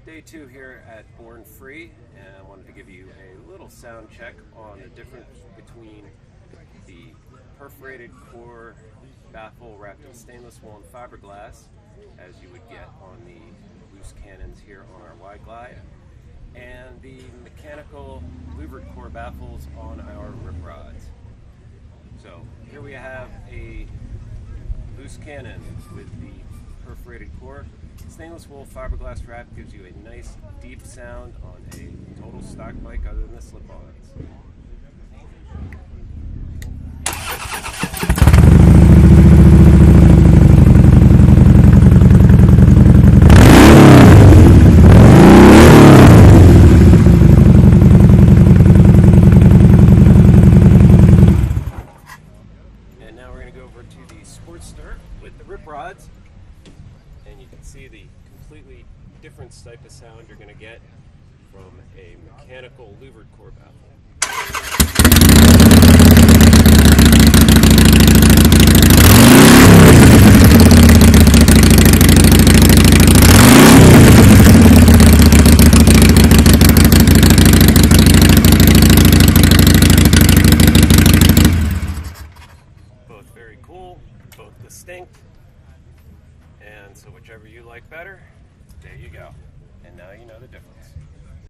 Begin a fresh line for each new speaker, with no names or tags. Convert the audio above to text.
Day 2 here at Born Free, and I wanted to give you a little sound check on the difference between the perforated core baffle wrapped in stainless wool and fiberglass, as you would get on the loose cannons here on our wide glide, and the mechanical louvered core baffles on our rip rods. So here we have a loose cannon with the perforated core. Stainless wool fiberglass wrap gives you a nice deep sound on a total stock bike other than the slip-ons. And now we're going to go over to the Sportster with the rip rods. And you can see the completely different type of sound you're going to get from a mechanical louvered core baffle. Both very cool, both distinct. And so whichever you like better, there you go. And now you know the difference.